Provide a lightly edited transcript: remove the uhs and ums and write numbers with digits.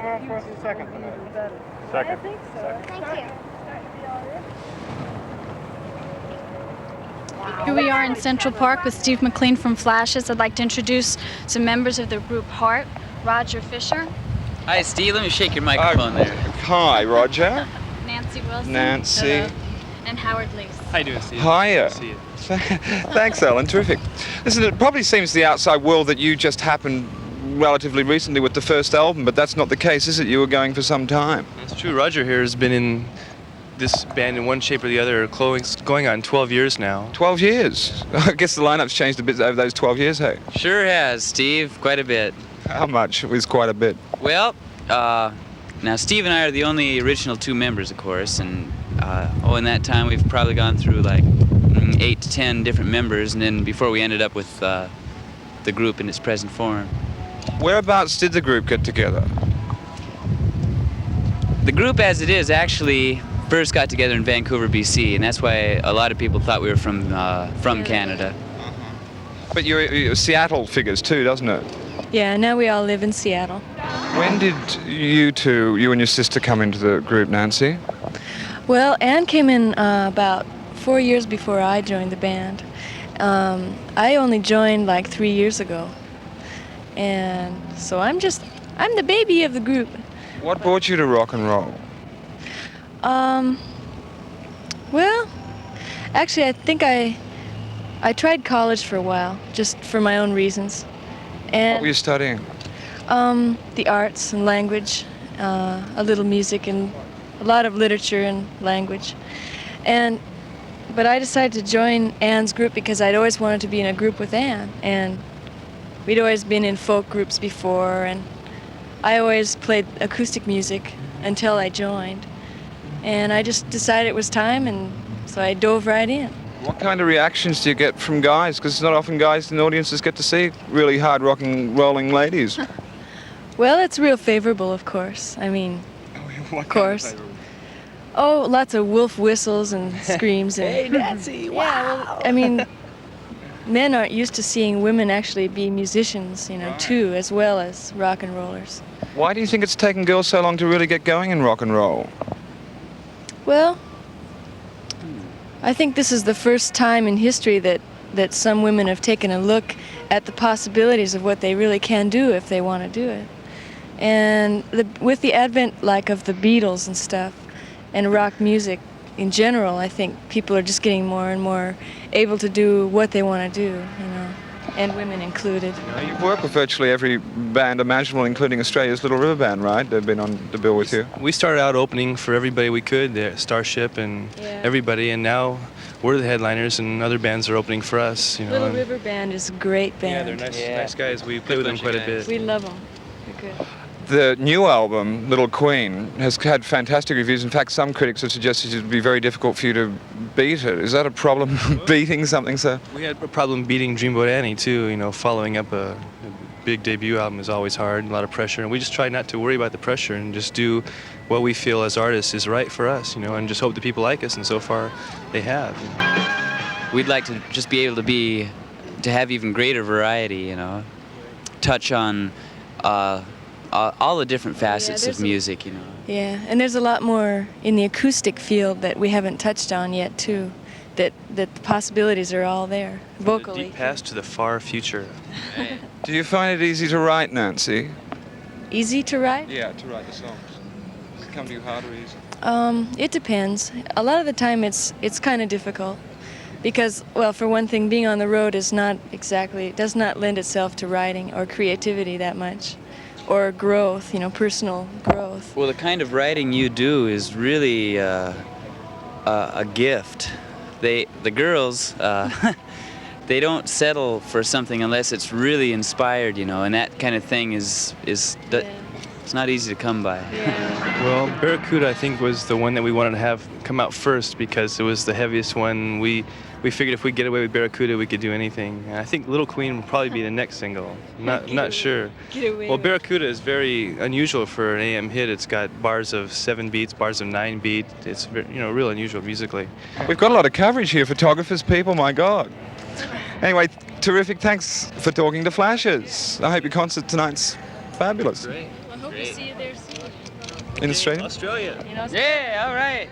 on for us a second tonight? Second. I think so. Thank you. Here we are in Central Park with Steve McLean from Flashes. I'd like to introduce some members of the group Heart. Roger Fisher. Hi, Steve. Let me shake your microphone there. Hi, Roger. Nancy Wilson. Nancy. Hello. And Howard Lease. How you doing, Steve? Hiya. See you. Thanks, Alan. Terrific. Listen, it probably seems to the outside world that you just happened relatively recently with the first album, but that's not the case, is it? You were going for some time. That's true. Roger here has been in this band in one shape or the other going on 12 years now. 12 years. I guess the lineup's changed a bit over those 12 years, hey? Sure has, Steve. Quite a bit. How much? It was quite a bit. Well, now Steve and I are the only original two members, of course, and in that time we've probably gone through like 8 to 10 different members, and then before we ended up with the group in its present form. Whereabouts did the group get together? The group as it is actually first got together in Vancouver, BC, and that's why a lot of people thought we were from Canada. But you're Seattle figures too, doesn't it? Yeah, now we all live in Seattle. When did you and your sister come into the group, Nancy? Well, Anne came in about 4 years before I joined the band. I only joined like 3 years ago. And so I'm the baby of the group. What brought you to rock and roll? Well, actually I think I tried college for a while, just for my own reasons. And What were you studying? the arts and language, a little music and a lot of literature and language. But I decided to join Anne's group because I'd always wanted to be in a group with Anne, and we'd always been in folk groups before, and I always played acoustic music until I joined. And I just decided it was time, and so I dove right in. What kind of reactions do you get from guys? Because it's not often guys in audiences get to see really hard rocking, rolling ladies. Well, it's real favorable, of course. I mean, of course. Oh, lots of wolf whistles and screams. And, Hey, Nancy! Wow! Yeah, well, I mean, men aren't used to seeing women actually be musicians, too, as well as rock and rollers. Why do you think it's taken girls so long to really get going in rock and roll? Well, I think this is the first time in history that some women have taken a look at the possibilities of what they really can do if they want to do it. And with the advent of the Beatles and stuff, and rock music in general, I think people are just getting more and more able to do what they want to do, and women included. You've worked with virtually every band imaginable, including Australia's Little River Band, right? They've been on the bill with you. We started out opening for everybody we could, the Starship and everybody, and now we're the headliners and other bands are opening for us. Little River Band is a great band. Yeah, they're nice guys. We play with them quite a bit. We love them. They're good. The new album, Little Queen, has had fantastic reviews. In fact, some critics have suggested it would be very difficult for you to beat it. Is that a problem, beating something so? We had a problem beating Dreamboat Annie, too. Following up a big debut album is always hard, a lot of pressure. And we just try not to worry about the pressure and just do what we feel as artists is right for us, and just hope that people like us. And so far, they have. We'd like to just be able to have even greater variety, touch on all the different facets of music, Yeah, and there's a lot more in the acoustic field that we haven't touched on yet, too. That the possibilities are all there, vocally. From the deep past to the far future. Do you find it easy to write, Nancy? Easy to write? Yeah, to write the songs. Does it come to you hard or easy? It depends. A lot of the time it's kind of difficult because, well, for one thing, being on the road does not lend itself to writing or creativity that much. Or growth, personal growth. Well, the kind of writing you do is really a gift. The girls, they don't settle for something unless it's really inspired, and that kind of thing is it's not easy to come by. Yeah. Well, Barracuda, I think, was the one that we wanted to have come out first because it was the heaviest one. We figured if we get away with Barracuda, we could do anything. And I think Little Queen would probably be the next single. Not sure. Well, Barracuda is very unusual for an AM hit. It's got bars of 7 beats, bars of 9 beats. It's real unusual musically. We've got a lot of coverage here, photographers, people, my God. Anyway, terrific. Thanks for talking to Flashes. I hope your concert tonight's fabulous. Great. I hope Hope to see you there soon. In Australia? Australia. You know, Yeah, all right.